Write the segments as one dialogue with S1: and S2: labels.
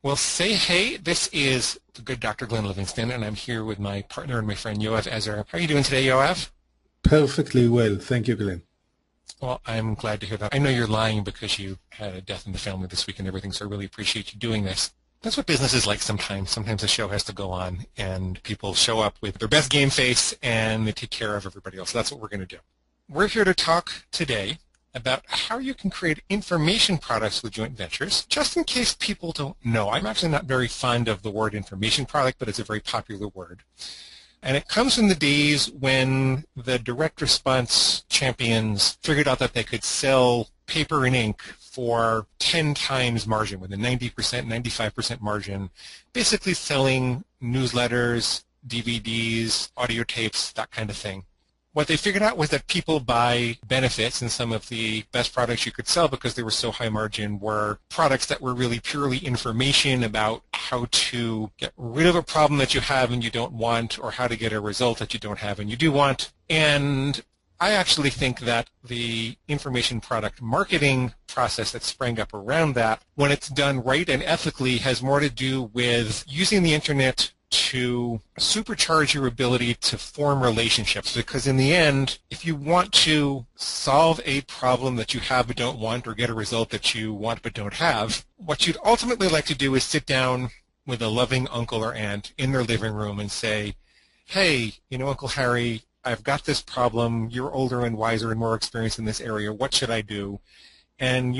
S1: Well, say hey, this is the good Dr. Glenn Livingston, and I'm here with my partner and my friend Yoav Ezer. How are you doing today, Yoav?
S2: Perfectly well. Thank you, Glenn.
S1: Well, I'm glad to hear that. I know you're lying because you had a death in the family this week and everything, so I really appreciate you doing this. That's what business is like sometimes. Sometimes the show has to go on, and people show up with their best game face, and they take care of everybody else. So that's what we're going to do. We're here to talk today about how you can create information products with joint ventures. Just in case people don't know, I'm actually not very fond of the word information product, but it's a very popular word. And it comes from the days when the direct response champions figured out that they could sell paper and ink for 10 times margin, with a 90%, 95% margin, basically selling newsletters, DVDs, audio tapes, that kind of thing. What they figured out was that people buy benefits, and some of the best products you could sell because they were so high margin were products that were really purely information about how to get rid of a problem that you have and you don't want, or how to get a result that you don't have and you do want. And I actually think that the information product marketing process that sprang up around that, when it's done right and ethically, has more to do with using the internet to supercharge your ability to form relationships. Because in the end, if you want to solve a problem that you have but don't want, or get a result that you want but don't have, what you'd ultimately like to do is sit down with a loving uncle or aunt in their living room and say, hey, Uncle Harry, I've got this problem. You're older and wiser and more experienced in this area. What should I do? And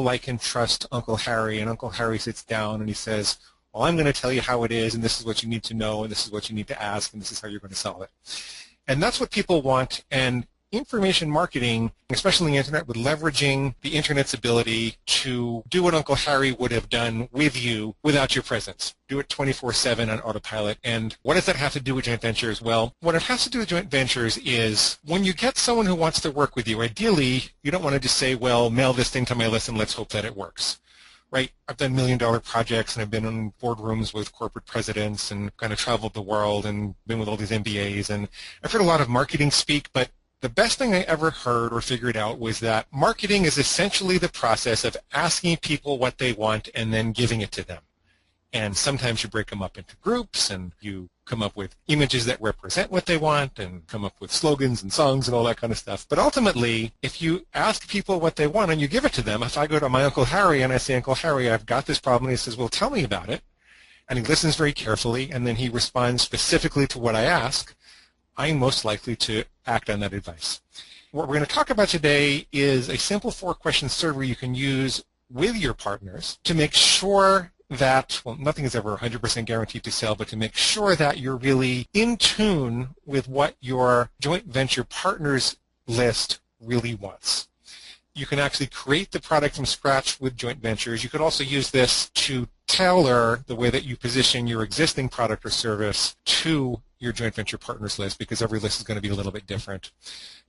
S1: like, and trust Uncle Harry. And Uncle Harry sits down and he says, well, I'm going to tell you how it is, and this is what you need to know, and this is what you need to ask, and this is how you're going to solve it. And that's what people want. And information marketing, especially on the internet, with leveraging the internet's ability to do what Uncle Harry would have done with you without your presence. Do it 24/7 on autopilot. And what does that have to do with joint ventures? Well, what it has to do with joint ventures is when you get someone who wants to work with you, ideally, you don't want to just say, well, mail this thing to my list and let's hope that it works. Right? I've done million-dollar projects, and I've been in boardrooms with corporate presidents and kind of traveled the world and been with all these MBAs. And I've heard a lot of marketing speak, but the best thing I ever heard or figured out was that marketing is essentially the process of asking people what they want and then giving it to them. And sometimes you break them up into groups, and you come up with images that represent what they want, and come up with slogans and songs and all that kind of stuff. But ultimately, if you ask people what they want and you give it to them, if I go to my Uncle Harry and I say, Uncle Harry, I've got this problem, and he says, well, tell me about it, and he listens very carefully, and then he responds specifically to what I ask, I'm most likely to act on that advice. What we're going to talk about today is a simple 4-question survey you can use with your partners to make sure that, well, nothing is ever 100% guaranteed to sell, but to make sure that you're really in tune with what your joint venture partners list really wants. You can actually create the product from scratch with joint ventures. You could also use this to tailor the way that you position your existing product or service to your joint venture partners list, because every list is going to be a little bit different.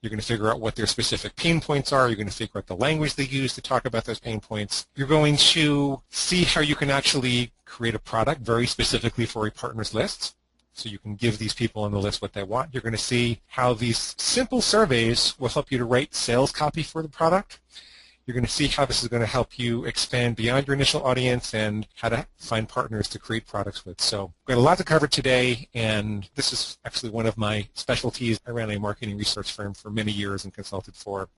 S1: You're going to figure out what their specific pain points are. You're going to figure out the language they use to talk about those pain points. You're going to see how you can actually create a product very specifically for a partner's list, so you can give these people on the list what they want. You're going to see how these simple surveys will help you to write sales copy for the product. You're going to see how this is going to help you expand beyond your initial audience and how to find partners to create products with. So we've got a lot to cover today, and this is actually one of my specialties. I ran a marketing research firm for many years and consulted for,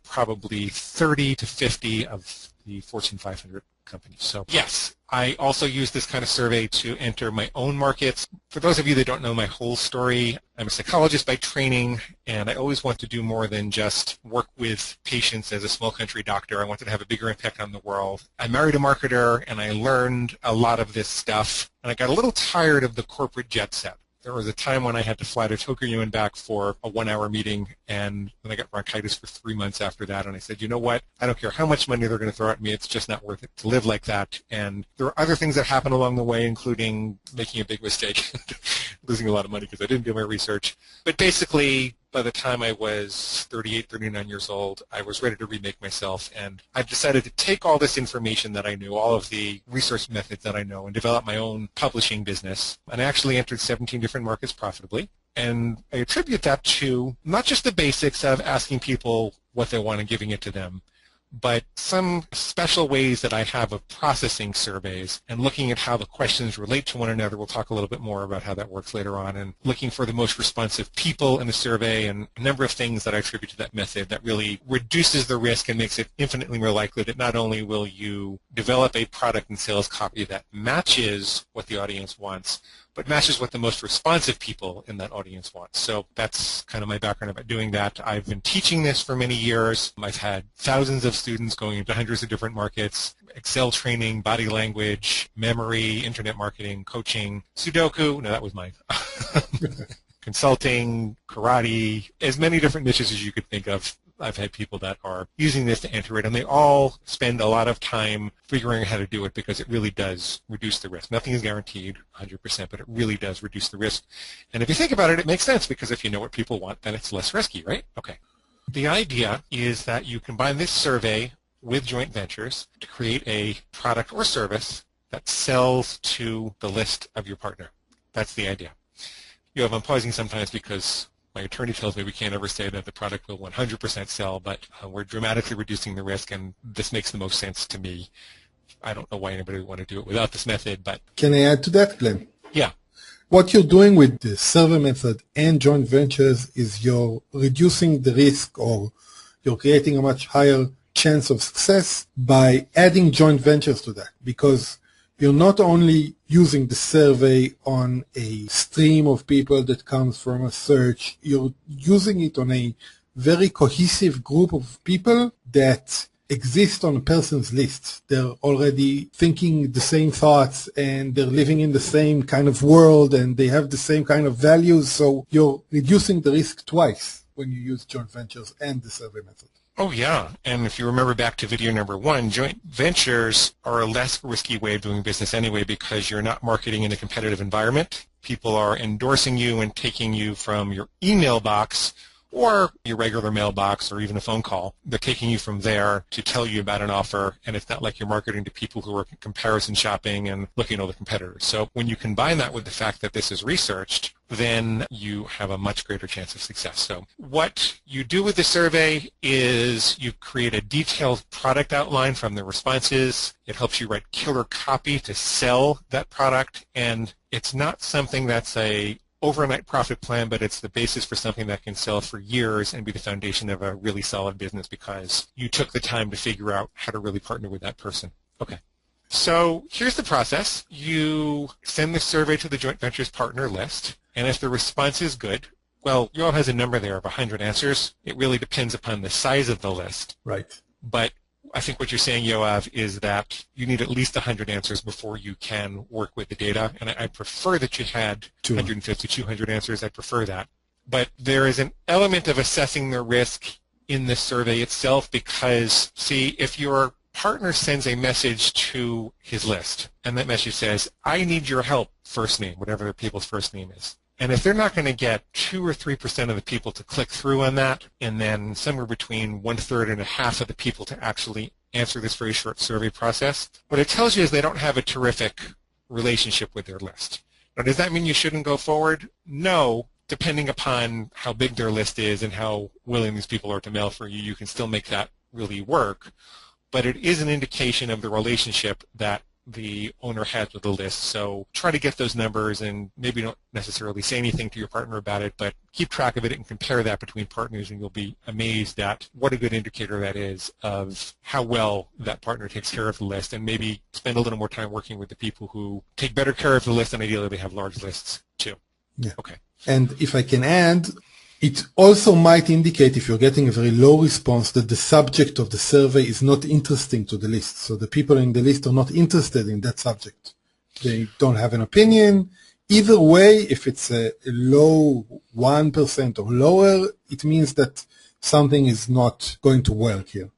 S1: probably 30 to 50 of the Fortune 500 companies. So yes, I also use this kind of survey to enter my own markets. For those of you that don't know my whole story, I'm a psychologist by training, and I always want to do more than just work with patients as a small country doctor. I wanted to have a bigger impact on the world. I married a marketer, and I learned a lot of this stuff, and I got a little tired of the corporate jet set. There was a time when I had to fly to Tokyo and back for a 1-hour meeting, and then I got bronchitis for 3 months after that, and I said, you know what? I don't care how much money they're going to throw at me. It's just not worth it to live like that. And there were other things that happened along the way, including making a big mistake, losing a lot of money because I didn't do my research. But basically, by the time I was 38, 39 years old, I was ready to remake myself, and I've decided to take all this information that I knew, all of the research methods that I know, and develop my own publishing business. And I actually entered 17 different markets profitably, and I attribute that to not just the basics of asking people what they want and giving it to them, but some special ways that I have of processing surveys and looking at how the questions relate to one another. We'll talk a little bit more about how that works later on, and looking for the most responsive people in the survey, and a number of things that I attribute to that method that really reduces the risk and makes it infinitely more likely that not only will you develop a product and sales copy that matches what the audience wants, but matches what the most responsive people in that audience want. So that's kind of my background about doing that. I've been teaching this for many years. I've had thousands of students going into hundreds of different markets: Excel training, body language, memory, internet marketing, coaching, Sudoku. No, that was mine. Consulting, karate, as many different niches as you could think of. I've had people that are using this to enter it, and they all spend a lot of time figuring out how to do it because it really does reduce the risk. Nothing is guaranteed 100%, but it really does reduce the risk. And if you think about it, it makes sense, because if you know what people want, then it's less risky, right? Okay. The idea is that you combine this survey with joint ventures to create a product or service that sells to the list of your partner. That's the idea. I'm pausing sometimes because my attorney tells me we can't ever say that the product will 100% sell, but we're dramatically reducing the risk, and this makes the most sense to me. I don't know why anybody would want to do it without this method, but...
S2: Can I add to that, Glenn?
S1: Yeah.
S2: What you're doing with the survey method and joint ventures is you're reducing the risk, or you're creating a much higher chance of success by adding joint ventures to that, because you're not only using the survey on a stream of people that comes from a search, you're using it on a very cohesive group of people that exist on a person's list. They're already thinking the same thoughts, and they're living in the same kind of world, and they have the same kind of values, so you're reducing the risk twice when you use joint ventures and the survey method.
S1: Oh, yeah. And if you remember back to video number 1, joint ventures are a less risky way of doing business anyway, because you're not marketing in a competitive environment. People are endorsing you and taking you from your email box or your regular mailbox or even a phone call. They're taking you from there to tell you about an offer, and it's not like you're marketing to people who are comparison shopping and looking at all the competitors. So when you combine that with the fact that this is researched, then you have a much greater chance of success. So what you do with the survey is you create a detailed product outline from the responses. It helps you write killer copy to sell that product, and it's not something that's a overnight profit plan, but it's the basis for something that can sell for years and be the foundation of a really solid business because you took the time to figure out how to really partner with that person. Okay. So here's the process. You send the survey to the joint ventures partner list, and if the response is good, well, Yoav has a number there of 100 answers. It really depends upon the size of the list.
S2: Right.
S1: But I think what you're saying, Yoav, is that you need at least 100 answers before you can work with the data. And I prefer that you had 150, 200 answers. I prefer that. But there is an element of assessing the risk in the survey itself because, see, if your partner sends a message to his list, and that message says, I need your help, first name, whatever the people's first name is. And if they're not going to get 2 or 3% of the people to click through on that, and then somewhere between 1/3 and a half of the people to actually answer this very short survey process, what it tells you is they don't have a terrific relationship with their list. Now, does that mean you shouldn't go forward? No. Depending upon how big their list is and how willing these people are to mail for you, you can still make that really work. But it is an indication of the relationship that the owner has with the list. So try to get those numbers, and maybe don't necessarily say anything to your partner about it, but keep track of it and compare that between partners, and you'll be amazed at what a good indicator that is of how well that partner takes care of the list, and maybe spend a little more time working with the people who take better care of the list, and ideally they have large lists too.
S2: Yeah.
S1: Okay.
S2: And if I can add, it also might indicate, if you're getting a very low response, that the subject of the survey is not interesting to the list. So the people in the list are not interested in that subject. They don't have an opinion. Either way, if it's a low 1% or lower, it means that something is not going to work here.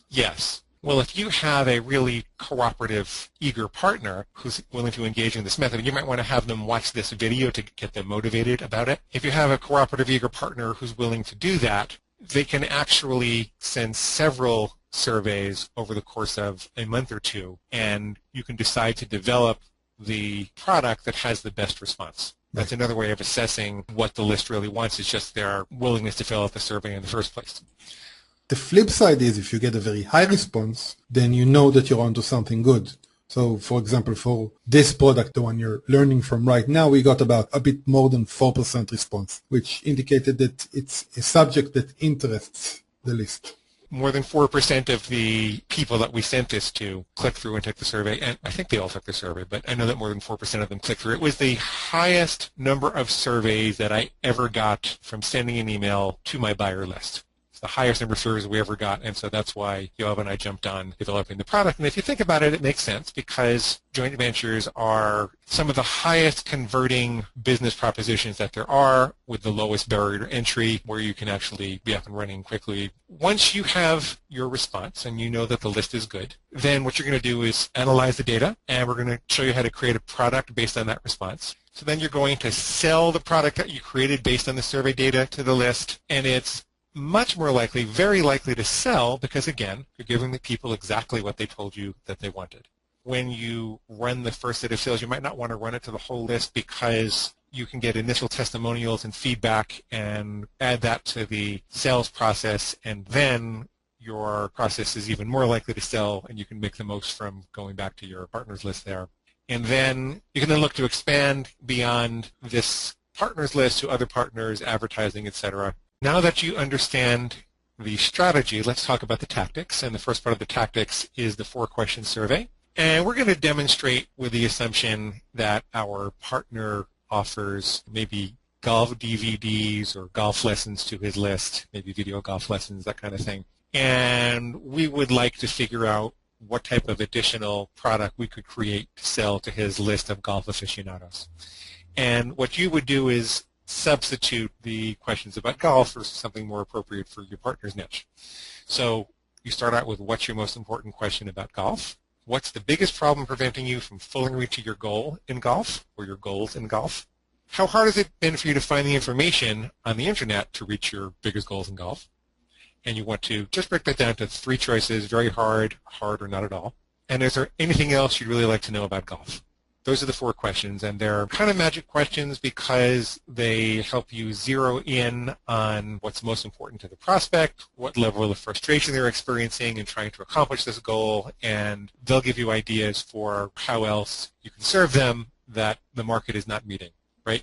S1: Yes. Well, if you have a really cooperative, eager partner who's willing to engage in this method, you might want to have them watch this video to get them motivated about it. If you have a cooperative, eager partner who's willing to do that, they can actually send several surveys over the course of a month or two, and you can decide to develop the product that has the best response. That's another way of assessing what the list really wants, is just their willingness to fill out the survey in the first place.
S2: The flip side is if you get a very high response, then you know that you're onto something good. So, for example, for this product, the one you're learning from right now, we got about a bit more than 4% response, which indicated that it's a subject that interests the list.
S1: More than 4% of the people that we sent this to clicked through and took the survey, and I think they all took the survey, but I know that more than 4% of them clicked through. It was the highest number of surveys that I ever got from sending an email to my buyer list. The highest number of surveys we ever got, and so that's why Yoav and I jumped on developing the product. And if you think about it, it makes sense because joint ventures are some of the highest converting business propositions that there are with the lowest barrier to entry where you can actually be up and running quickly. Once you have your response and you know that the list is good, then what you're going to do is analyze the data, and we're going to show you how to create a product based on that response. So then you're going to sell the product that you created based on the survey data to the list, and it's much more likely, very likely to sell because, again, you're giving the people exactly what they told you that they wanted. When you run the first set of sales, you might not want to run it to the whole list because you can get initial testimonials and feedback and add that to the sales process, and then your process is even more likely to sell, and you can make the most from going back to your partners list there. And then you can then look to expand beyond this partners list to other partners, advertising, etc. Now that you understand the strategy, let's talk about the tactics. And the first part of the tactics is the 4-question survey. And we're going to demonstrate with the assumption that our partner offers maybe golf DVDs or golf lessons to his list, maybe video golf lessons, that kind of thing. And we would like to figure out what type of additional product we could create to sell to his list of golf aficionados. And what you would do is substitute the questions about golf for something more appropriate for your partner's niche. So you start out with what's your most important question about golf? What's the biggest problem preventing you from fully reaching your goal in golf or your goals in golf? How hard has it been for you to find the information on the internet to reach your biggest goals in golf? And you want to just break that down to 3 choices, very hard, hard, or not at all. And is there anything else you'd really like to know about golf? Those are the 4 questions, and they're kind of magic questions because they help you zero in on what's most important to the prospect, what level of frustration they're experiencing in trying to accomplish this goal, and they'll give you ideas for how else you can serve them that the market is not meeting, right?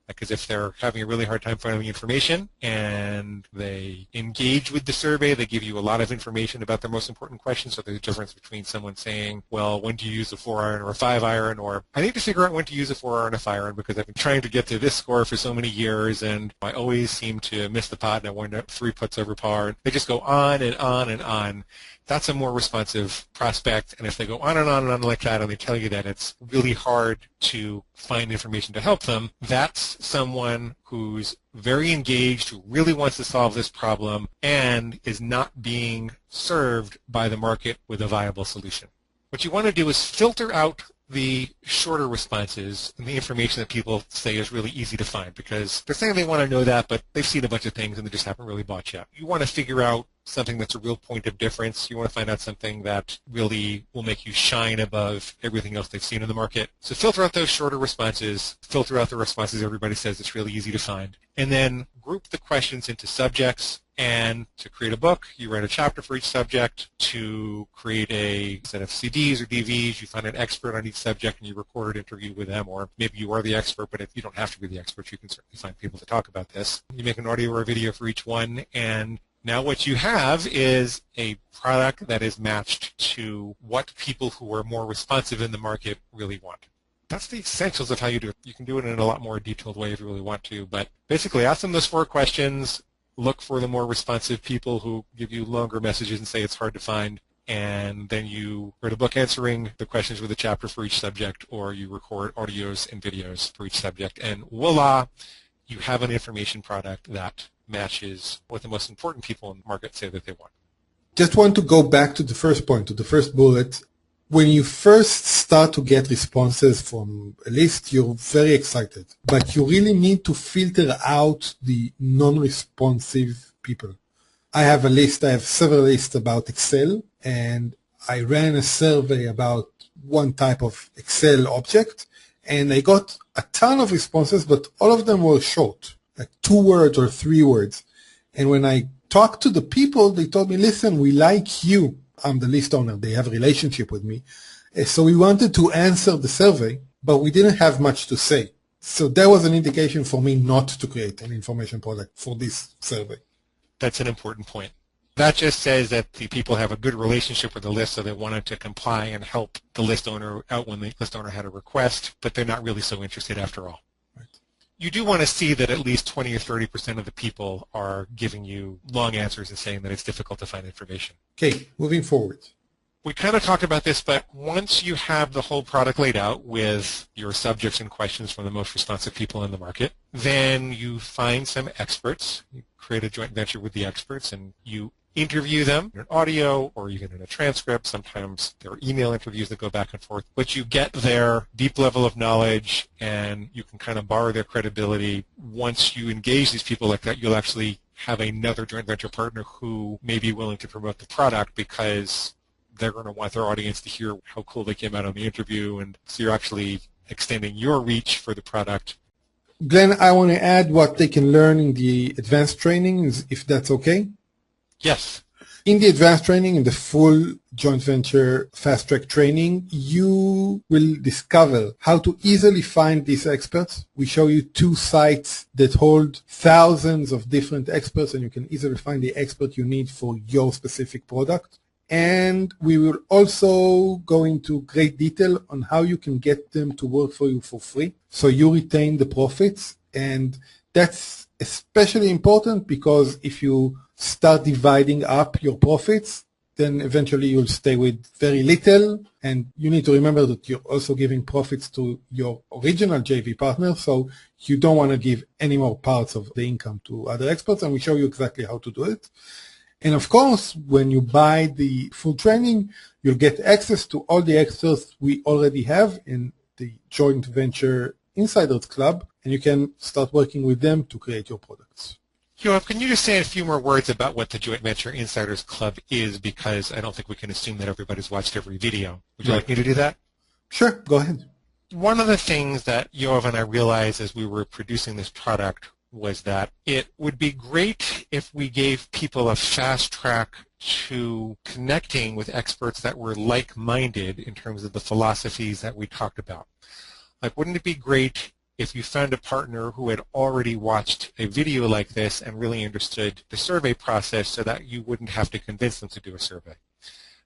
S1: Because if they're having a really hard time finding information and they engage with the survey, they give you a lot of information about their most important questions. So there's a difference between someone saying, well, when do you use a 4-iron or a 5-iron? Or I need to figure out when to use a 4-iron or a 5-iron because I've been trying to get to this score for so many years and I always seem to miss the pot and I wind up 3 putts over par. They just go on and on and on. That's a more responsive prospect, and if they go on and on and on like that and they tell you that it's really hard to find information to help them, that's someone who's very engaged, who really wants to solve this problem, and is not being served by the market with a viable solution. What you want to do is filter out the shorter responses and the information that people say is really easy to find because they're saying they want to know that, but they've seen a bunch of things and they just haven't really bought yet. You want to figure out something that's a real point of difference. You want to find out something that really will make you shine above everything else they've seen in the market. So filter out those shorter responses, filter out the responses everybody says it's really easy to find, and then group the questions into subjects. And to create a book, you write a chapter for each subject. To create a set of CDs or DVDs, you find an expert on each subject and you record an interview with them, or maybe you are the expert, but if you don't have to be the expert, you can certainly find people to talk about this. You make an audio or a video for each one, and now what you have is a product that is matched to what people who are more responsive in the market really want. That's the essentials of how you do it. You can do it in a lot more detailed way if you really want to, but basically ask them those 4 questions. Look for the more responsive people who give you longer messages and say it's hard to find, and then you write a book answering the questions with a chapter for each subject, or you record audios and videos for each subject, and voila, you have an information product that matches what the most important people in the market say that they want.
S2: Just want to go back to the first point, to the first bullet. When you first start to get responses from a list, you're very excited, but you really need to filter out the non-responsive people. I have a list, I have several lists about Excel, and I ran a survey about one type of Excel object, and I got a ton of responses, but all of them were short, like 2 words or 3 words. And when I talked to the people, they told me, listen, we like you. I'm the list owner. They have a relationship with me. So we wanted to answer the survey, but we didn't have much to say. So that was an indication for me not to create an information product for this survey.
S1: That's an important point. That just says that the people have a good relationship with the list, so they wanted to comply and help the list owner out when the list owner had a request, but they're not really so interested after all.
S2: Right.
S1: You do want to see that at least 20 or 30% of the people are giving you long answers and saying that it's difficult to find information.
S2: Okay, moving forward.
S1: We kind of talked about this, but once you have the whole product laid out with your subjects and questions from the most responsive people in the market, then you find some experts. You create a joint venture with the experts, and you interview them in an audio or even in a transcript. Sometimes there are email interviews that go back and forth. But you get their deep level of knowledge, and you can kind of borrow their credibility. Once you engage these people like that, you'll actually have another joint venture partner who may be willing to promote the product because they're going to want their audience to hear how cool they came out on the interview, and so you're actually extending your reach for the product.
S2: Glenn, I want to add what they can learn in the advanced training, if that's okay.
S1: Yes.
S2: In the advanced training, in the full joint venture fast track training, you will discover how to easily find these experts. We show you 2 sites that hold thousands of different experts, and you can easily find the expert you need for your specific product. And we will also go into great detail on how you can get them to work for you for free, so you retain the profits. And that's especially important because if you start dividing up your profits, then eventually you'll stay with very little. And you need to remember that you're also giving profits to your original JV partner, so you don't want to give any more parts of the income to other experts, and we show you exactly how to do it. And of course, when you buy the full training, you'll get access to all the extras we already have in the Joint Venture Insiders Club, and you can start working with them to create your products.
S1: Yoav, can you just say a few more words about what the Joint Venture Insiders Club is, because I don't think we can assume that everybody's watched every video. Would you like me to do that?
S2: Sure, go ahead.
S1: One of the things that Yoav and I realized as we were producing this product was that it would be great if we gave people a fast track to connecting with experts that were like-minded in terms of the philosophies that we talked about. Like, wouldn't it be great if you found a partner who had already watched a video like this and really understood the survey process so that you wouldn't have to convince them to do a survey?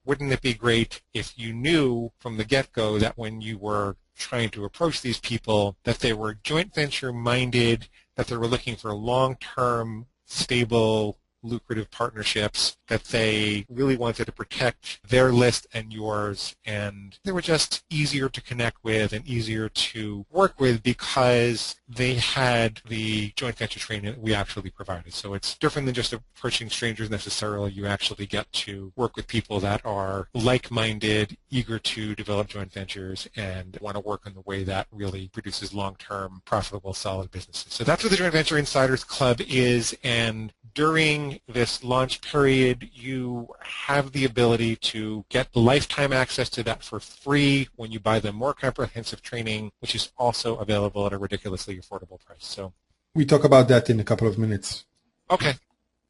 S1: Wouldn't it be great if you knew from the get-go that when you were trying to approach these people that they were joint venture minded, that they were looking for long-term, stable, lucrative partnerships, that they really wanted to protect their list and yours, and they were just easier to connect with and easier to work with because they had the joint venture training that we actually provided. So it's different than just approaching strangers necessarily. You actually get to work with people that are like-minded, eager to develop joint ventures, and want to work in the way that really produces long-term, profitable, solid businesses. So that's what the Joint Venture Insiders Club is, and during this launch period, you have the ability to get lifetime access to that for free when you buy the more comprehensive training, which is also available at a ridiculously affordable price. So
S2: we talk about that in a couple of minutes.
S1: Okay.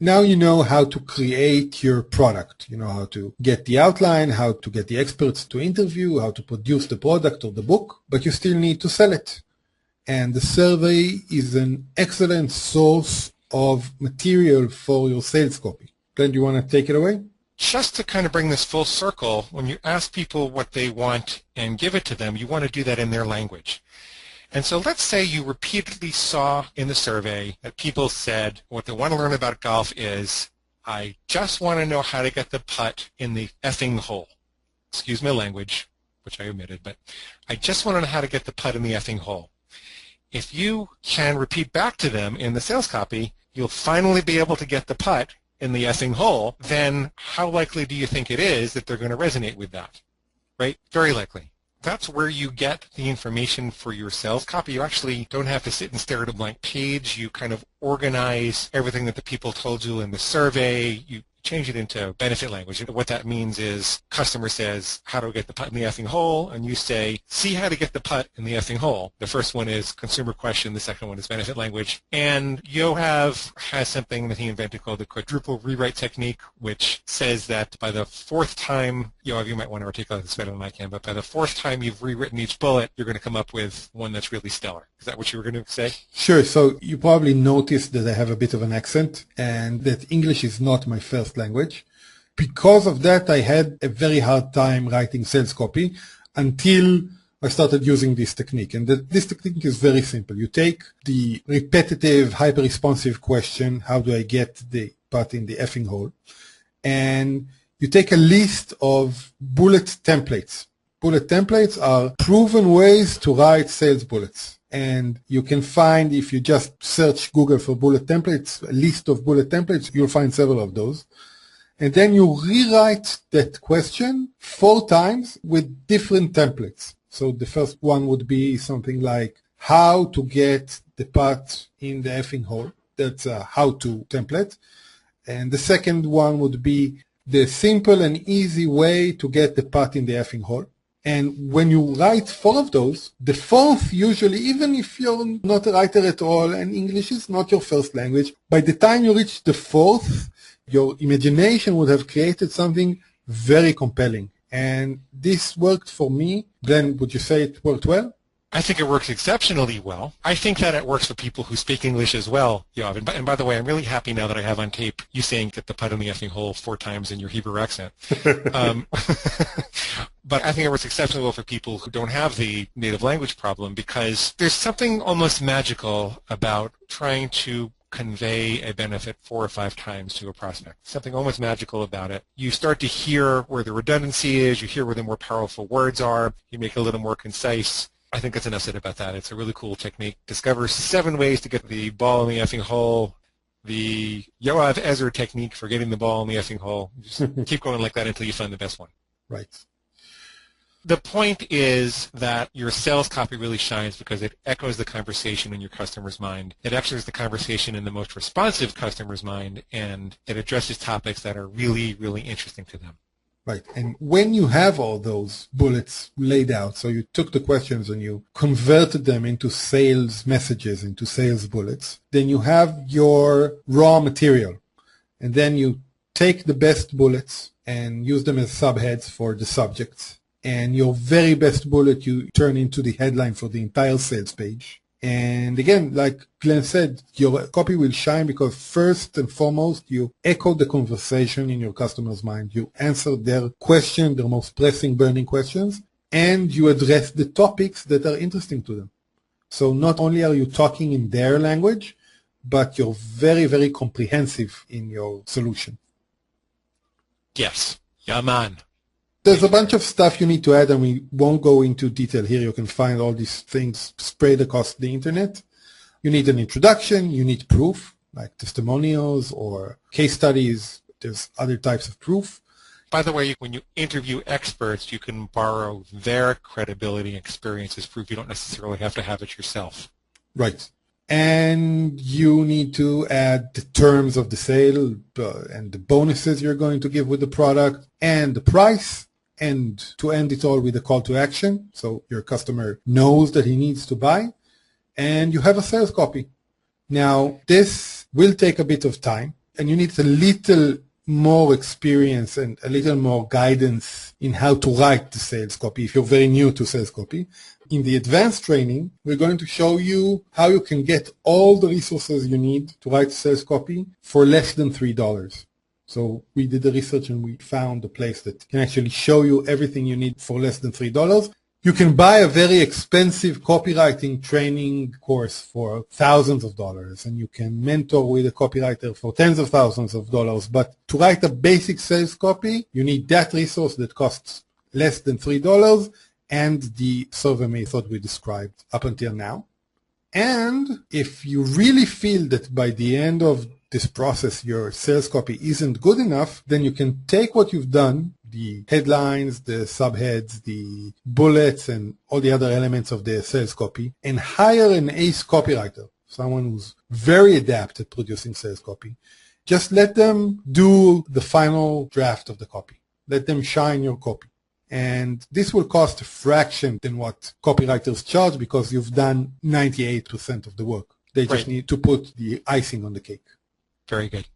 S2: Now you know how to create your product. You know how to get the outline, how to get the experts to interview, how to produce the product or the book, but you still need to sell it. And the survey is an excellent source of material for your sales copy. Glenn, do you want to take it away?
S1: Just to kind of bring this full circle, when you ask people what they want and give it to them, you want to do that in their language. And so let's say you repeatedly saw in the survey that people said what they want to learn about golf is, I just want to know how to get the putt in the effing hole. Excuse my language, which I omitted, but I just want to know how to get the putt in the effing hole. If you can repeat back to them in the sales copy, you'll finally be able to get the putt in the effing hole, then how likely do you think it is that they're going to resonate with that? Right? Very likely. That's where you get the information for your sales copy. You actually don't have to sit and stare at a blank page. You kind of organize everything that the people told you in the survey. You change it into benefit language. What that means is customer says, how do I get the putt in the effing hole? And you say, see how to get the putt in the effing hole. The first one is consumer question. The second one is benefit language. And Yoav has something that he invented called the quadruple rewrite technique, which says that by the fourth time, Yoav, you might want to articulate this better than I can, but by the fourth time you've rewritten each bullet, you're going to come up with one that's really stellar. Is that what you were going to say?
S2: Sure. So you probably noticed that I have a bit of an accent and that English is not my first language. Because of that, I had a very hard time writing sales copy until I started using this technique. And this technique is very simple. You take the repetitive, hyper-responsive question, how do I get the putt in the effing hole? And you take a list of bullet templates. Bullet templates are proven ways to write sales bullets. And you can find, if you just search Google for bullet templates, a list of bullet templates, you'll find several of those. And then you rewrite that question 4 times with different templates. So the first one would be something like how to get the putt in the effing hole. That's a how-to template. And the second one would be the simple and easy way to get the putt in the effing hole. And when you write 4 of those, the fourth usually, even if you're not a writer at all and English is not your first language, by the time you reach the fourth, your imagination would have created something very compelling. And this worked for me. Glenn, would you say it worked well?
S1: I think it works exceptionally well. I think that it works for people who speak English as well, Yoav. And by the way, I'm really happy now that I have on tape you saying get the putt in the effing hole 4 times in your Hebrew accent. But I think it works exceptionally well for people who don't have the native language problem because there's something almost magical about trying to convey a benefit 4 or 5 times to a prospect. Something almost magical about it. You start to hear where the redundancy is, you hear where the more powerful words are, you make it a little more concise. I think that's enough said about that. It's a really cool technique. Discover 7 ways to get the ball in the effing hole. The Yoav Ezer technique for getting the ball in the effing hole. Just keep going like that until you find the best one.
S2: Right.
S1: The point is that your sales copy really shines because it echoes the conversation in your customer's mind. It echoes the conversation in the most responsive customer's mind, and it addresses topics that are really, really interesting to them.
S2: Right. And when you have all those bullets laid out, so you took the questions and you converted them into sales messages, into sales bullets, then you have your raw material. And then you take the best bullets and use them as subheads for the subjects. And your very best bullet you turn into the headline for the entire sales page. And again, like Glenn said, your copy will shine because first and foremost, you echo the conversation in your customer's mind. You answer their question, their most pressing, burning questions, and you address the topics that are interesting to them. So not only are you talking in their language, but you're very, very comprehensive in your solution.
S1: Yes. Yeah, man.
S2: There's a bunch of stuff you need to add, and we won't go into detail here. You can find all these things spread across the internet. You need an introduction. You need proof, like testimonials or case studies. There's other types of proof.
S1: By the way, when you interview experts, you can borrow their credibility and experience as proof. You don't necessarily have to have it yourself.
S2: Right. And you need to add the terms of the sale and the bonuses you're going to give with the product and the price. And to end it all with a call to action, so your customer knows that he needs to buy, and you have a sales copy. Now, this will take a bit of time, and you need a little more experience and a little more guidance in how to write the sales copy if you're very new to sales copy. In the advanced training, we're going to show you how you can get all the resources you need to write sales copy for less than $3. So we did the research and we found a place that can actually show you everything you need for less than $3. You can buy a very expensive copywriting training course for thousands of dollars, and you can mentor with a copywriter for tens of thousands of dollars. But to write a basic sales copy, you need that resource that costs less than $3 and the survey method we described up until now. And if you really feel that by the end of this process your sales copy isn't good enough, then you can take what you've done, the headlines, the subheads, the bullets, and all the other elements of the sales copy, and hire an ace copywriter, someone who's very adept at producing sales copy, Just let them do the final draft of the copy. Let them shine your copy. And this will cost a fraction than what copywriters charge because you've done 98% of the work. They just need to put the icing on the cake.
S1: Very good.